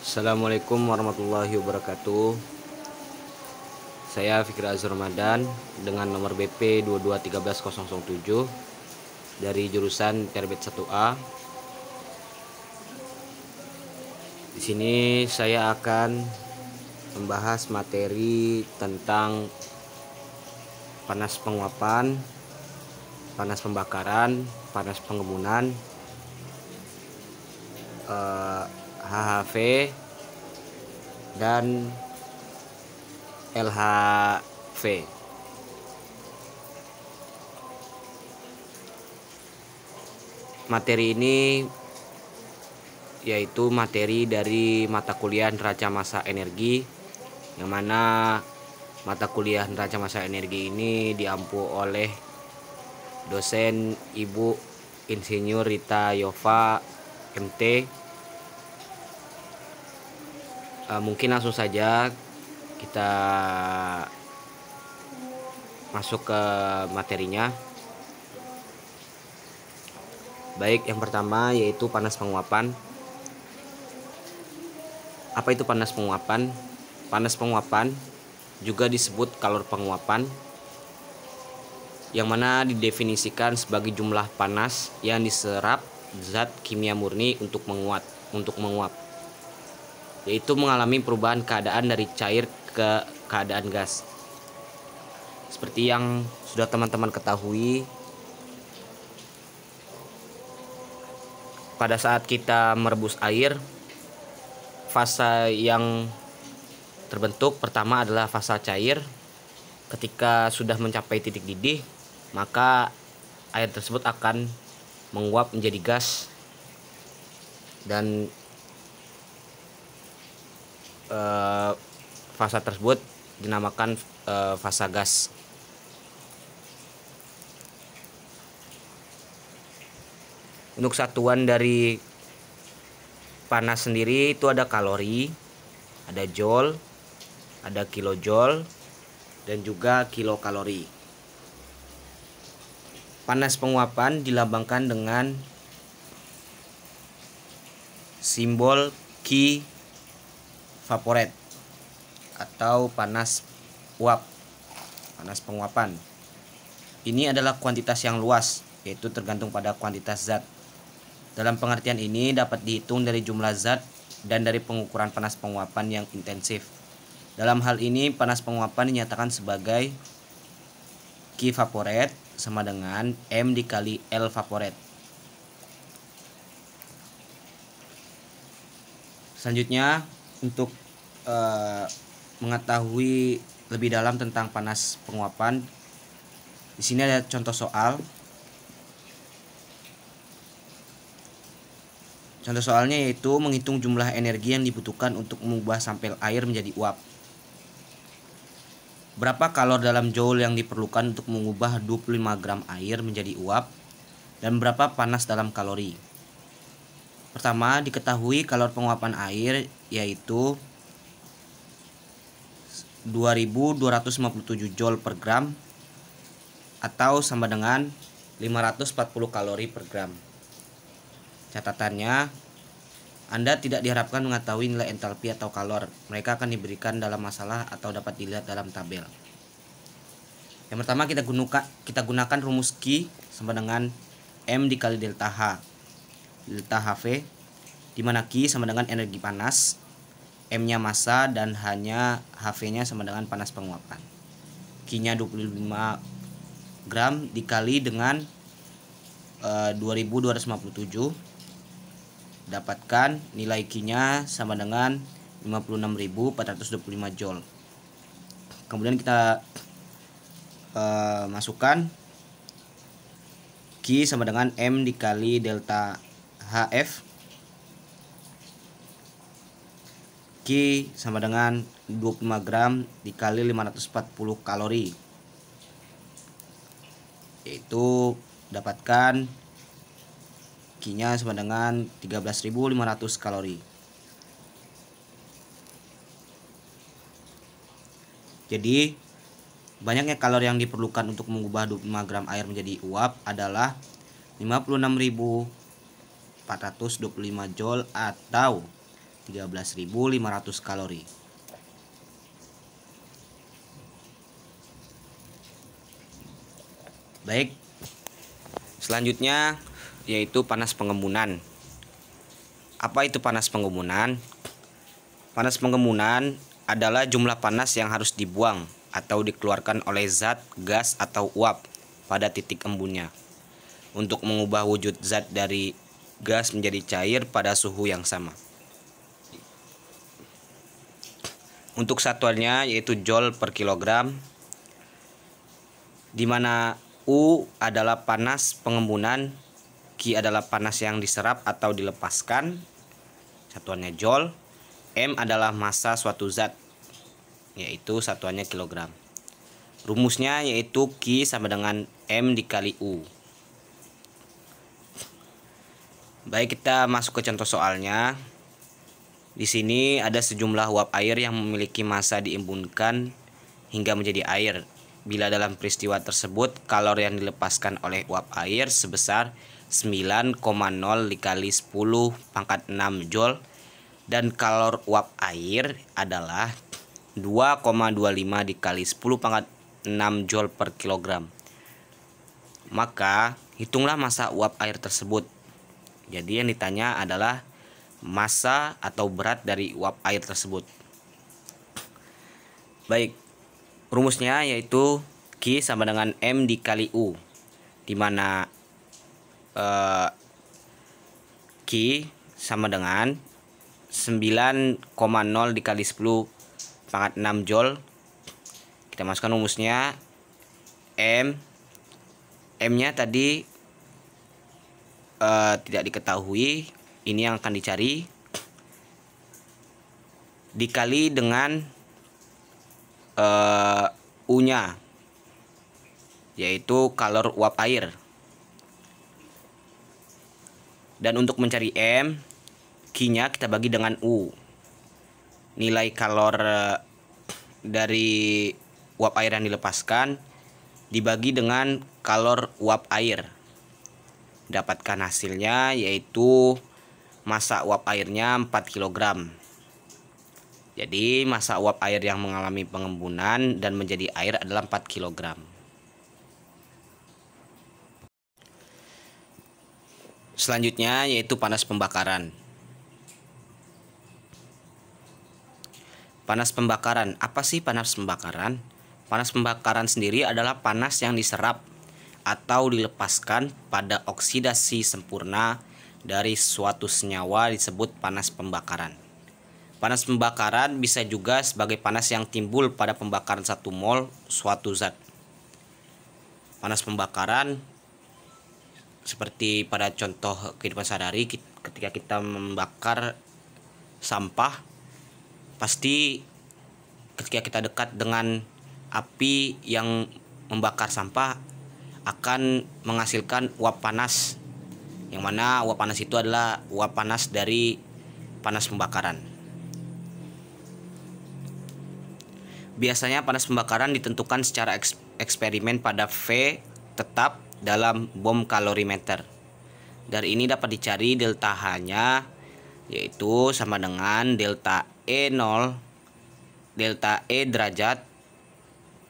Assalamualaikum warahmatullahi wabarakatuh. Saya Fikri Azhar Ramadan dengan nomor BP 2213007 dari jurusan Terbit 1A. Di sini saya akan membahas materi tentang panas penguapan, panas pembakaran, panas pengemunan, HHV dan LHV. Materi ini yaitu materi dari mata kuliah neraca massa energi, yang mana mata kuliah neraca massa energi ini diampu oleh dosen Ibu Insinyur Rita Yova MT. Mungkin langsung saja kita masuk ke materinya. Baik, yang pertama yaitu panas penguapan. Apa itu panas penguapan? Panas penguapan juga disebut kalor penguapan, yang mana didefinisikan sebagai jumlah panas yang diserap zat kimia murni untuk menguap, yaitu mengalami perubahan keadaan dari cair ke keadaan gas. Seperti yang sudah teman-teman ketahui, pada saat kita merebus air, fase yang terbentuk pertama adalah fase cair. Ketika sudah mencapai titik didih, maka air tersebut akan menguap menjadi gas, dan fase tersebut dinamakan fase gas. Untuk satuan dari panas sendiri itu ada kalori, ada joule, ada kilojoule, dan juga kilokalori. Panas penguapan dilambangkan dengan simbol Q vaporet atau panas uap, panas penguapan. Ini adalah kuantitas yang luas, yaitu tergantung pada kuantitas zat. Dalam pengertian ini dapat dihitung dari jumlah zat dan dari pengukuran panas penguapan yang intensif. Dalam hal ini panas penguapan dinyatakan sebagai Q vaporet sama dengan M dikali L vaporet. Selanjutnya, untuk mengetahui lebih dalam tentang panas penguapan, di sini ada contoh soal. Contoh soalnya yaitu menghitung jumlah energi yang dibutuhkan untuk mengubah sampel air menjadi uap. Berapa kalor dalam joule yang diperlukan untuk mengubah 25 gram air menjadi uap, dan berapa panas dalam kalori? Pertama, diketahui kalor penguapan air yaitu 2257 joule per gram atau sama dengan 540 kalori per gram. Catatannya, Anda tidak diharapkan mengetahui nilai entalpi atau kalor. Mereka akan diberikan dalam masalah atau dapat dilihat dalam tabel. Yang pertama, kita gunakan rumus Q sama dengan M dikali delta H, delta HV, di mana Q sama dengan energi panas, M-nya massa, dan H-nya HV-nya sama dengan panas penguapan. Q-nya 25 gram dikali dengan 2257, dapatkan nilai Q-nya sama dengan 56.425 joule. Kemudian kita masukkan Q sama dengan M dikali delta HF. Q sama dengan 25 gram dikali 540 kalori, yaitu dapatkan Q-nya sama dengan 13.500 kalori. Jadi, banyaknya kalori yang diperlukan untuk mengubah 25 gram air menjadi uap adalah 56.425 joule atau 13.500 kalori. Baik, selanjutnya yaitu panas pengembunan. Apa itu panas pengembunan? Panas pengembunan adalah jumlah panas yang harus dibuang atau dikeluarkan oleh zat, gas, atau uap pada titik embunnya untuk mengubah wujud zat dari gas menjadi cair pada suhu yang sama. Untuk satuannya yaitu joule per kilogram, di mana U adalah panas pengembunan, Q adalah panas yang diserap atau dilepaskan, satuannya joule, M adalah massa suatu zat, yaitu satuannya kilogram. Rumusnya yaitu Q sama dengan M dikali U. Baik, kita masuk ke contoh soalnya. Di sini ada sejumlah uap air yang memiliki massa diembunkan hingga menjadi air. Bila dalam peristiwa tersebut kalori yang dilepaskan oleh uap air sebesar 9,0 dikali 10 pangkat 6 joule dan kalor uap air adalah 2,25 dikali 10 pangkat 6 joule per kilogram. Maka hitunglah massa uap air tersebut. Jadi yang ditanya adalah massa atau berat dari uap air tersebut. Baik, rumusnya yaitu Q sama dengan M dikali U, di mana Q sama dengan 9,0 dikali 10 pangkat 6 joule. Kita masukkan rumusnya. M-nya tadi tidak diketahui, ini yang akan dicari, dikali dengan U-nya, yaitu kalor uap air. Dan untuk mencari M, Q-nya kita bagi dengan U. Nilai kalor dari uap air yang dilepaskan dibagi dengan kalor uap air. Dapatkan hasilnya yaitu massa uap airnya 4 kg. Jadi massa uap air yang mengalami pengembunan dan menjadi air adalah 4 kg. Selanjutnya yaitu panas pembakaran. Panas pembakaran, apa sih panas pembakaran? Panas pembakaran sendiri adalah panas yang diserap atau dilepaskan pada oksidasi sempurna dari suatu senyawa disebut panas pembakaran. Panas pembakaran bisa juga sebagai panas yang timbul pada pembakaran 1 mol suatu zat. Panas pembakaran seperti pada contoh kehidupan sehari-hari, ketika kita membakar sampah, pasti ketika kita dekat dengan api yang membakar sampah akan menghasilkan uap panas, yang mana uap panas itu adalah uap panas dari panas pembakaran. Biasanya panas pembakaran ditentukan secara eksperimen pada V tetap dalam bom kalorimeter. Dari ini dapat dicari delta H-nya, yaitu sama dengan delta E0 delta E derajat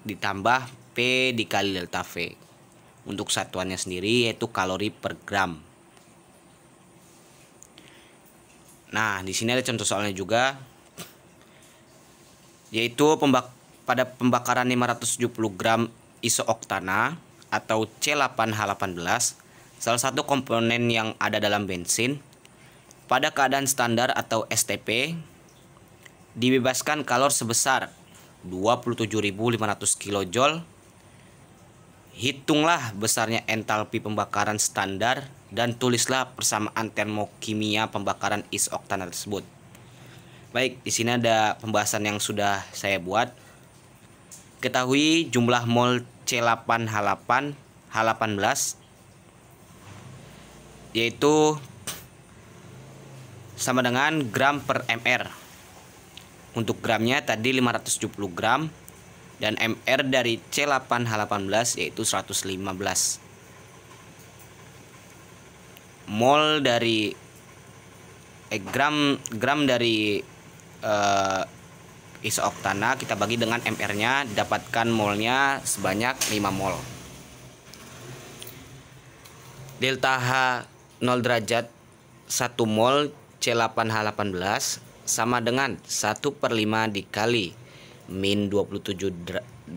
ditambah P dikali delta V. Untuk satuannya sendiri yaitu kalori per gram. Nah, di sini ada contoh soalnya juga, yaitu pada pembakaran 570 gram isooktana atau C8H18, salah satu komponen yang ada dalam bensin, pada keadaan standar atau STP dibebaskan kalor sebesar 27.500 kJ. Hitunglah besarnya entalpi pembakaran standar dan tulislah persamaan termokimia pembakaran isoktana tersebut. Baik, di sini ada pembahasan yang sudah saya buat. Ketahui jumlah mol C8H18 yaitu sama dengan gram per mr. Untuk gramnya tadi 570 gram dan mr dari C8H18 yaitu 115. Mol dari gram dari isooktana kita bagi dengan mR-nya, dapatkan molnya sebanyak 5 mol. Delta H 0 derajat 1 mol C8H18 sama dengan 1/5 dikali min 27.500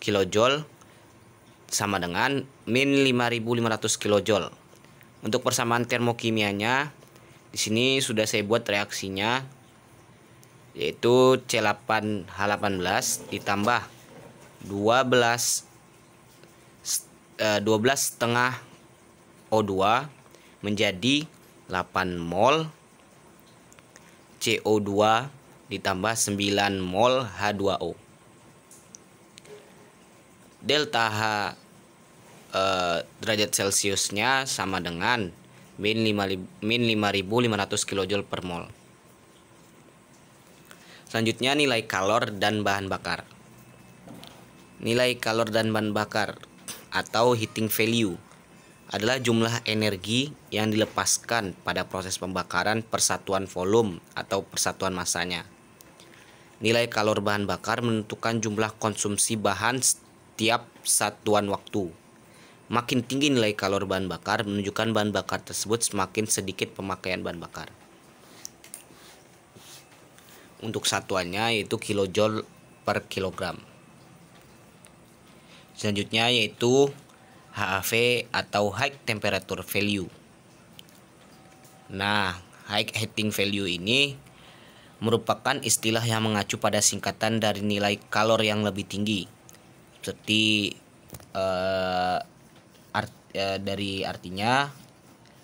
kilojoule sama dengan min 5.500 kilojoule. Untuk persamaan termokimianya di sini sudah saya buat reaksinya, yaitu C8H18 ditambah 12,5 O2 menjadi 8 mol CO2 ditambah 9 mol H2O. Delta H derajat Celciusnya sama dengan min 5.500 kJ per mol. Selanjutnya nilai kalor dan bahan bakar. Nilai kalor dan bahan bakar atau heating value adalah jumlah energi yang dilepaskan pada proses pembakaran per satuan volume atau persatuan masanya. Nilai kalor bahan bakar menentukan jumlah konsumsi bahan setiap satuan waktu. Makin tinggi nilai kalor bahan bakar menunjukkan bahan bakar tersebut semakin sedikit pemakaian bahan bakar. Untuk satuannya yaitu kilojoule per kilogram. Selanjutnya yaitu HAV atau High Temperature Value. Nah, High Heating Value ini merupakan istilah yang mengacu pada singkatan dari nilai kalor yang lebih tinggi. Seperti dari artinya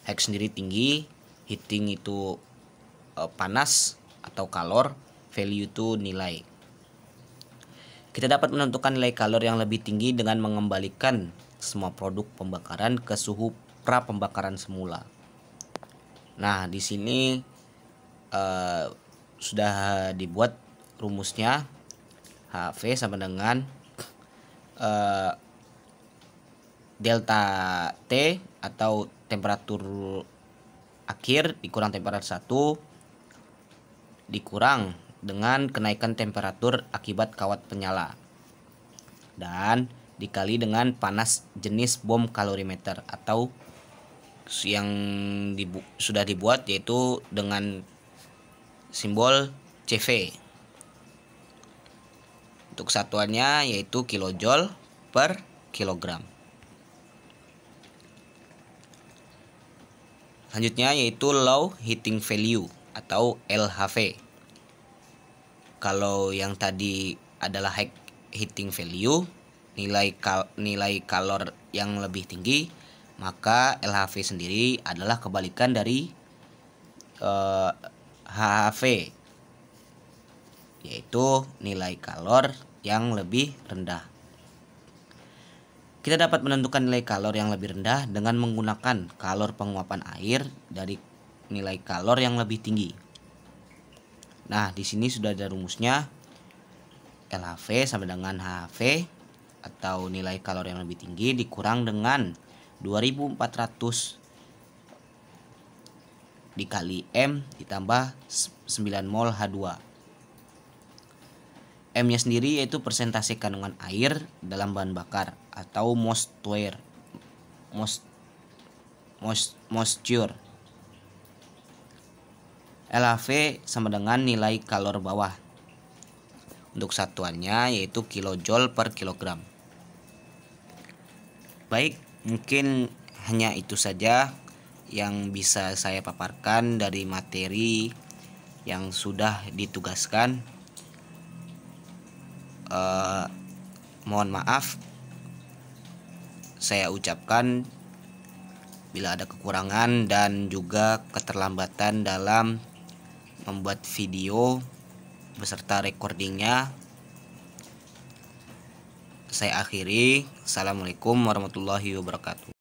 high sendiri tinggi, heating itu panas atau kalor, value itu nilai. Kita dapat menentukan nilai kalor yang lebih tinggi dengan mengembalikan semua produk pembakaran ke suhu pra pembakaran semula. Nah, di sini sudah dibuat rumusnya. HV sama dengan delta T atau temperatur akhir dikurang temperatur 1 dikurang dengan kenaikan temperatur akibat kawat penyala dan dikali dengan panas jenis bom kalorimeter atau yang sudah dibuat yaitu dengan simbol CV. Untuk satuannya yaitu kilojoule per kilogram. Selanjutnya yaitu Low Heating Value atau LHV. Kalau yang tadi adalah High Heating Value, nilai kalor yang lebih tinggi, maka LHV sendiri adalah kebalikan dari HHV, yaitu nilai kalor yang lebih rendah. Kita dapat menentukan nilai kalor yang lebih rendah dengan menggunakan kalor penguapan air dari nilai kalor yang lebih tinggi. Nah, di sini sudah ada rumusnya. LHV sama dengan HHV atau nilai kalor yang lebih tinggi dikurang dengan 2400 dikali M ditambah 9 mol H2. M-nya sendiri yaitu persentase kandungan air dalam bahan bakar atau moisture. LHV sama dengan nilai kalor bawah. Untuk satuannya yaitu kilojoule per kilogram. Baik, mungkin hanya itu saja yang bisa saya paparkan dari materi yang sudah ditugaskan. Mohon maaf saya ucapkan bila ada kekurangan dan juga keterlambatan dalam membuat video beserta recordingnya. Saya akhiri. Assalamualaikum warahmatullahi wabarakatuh.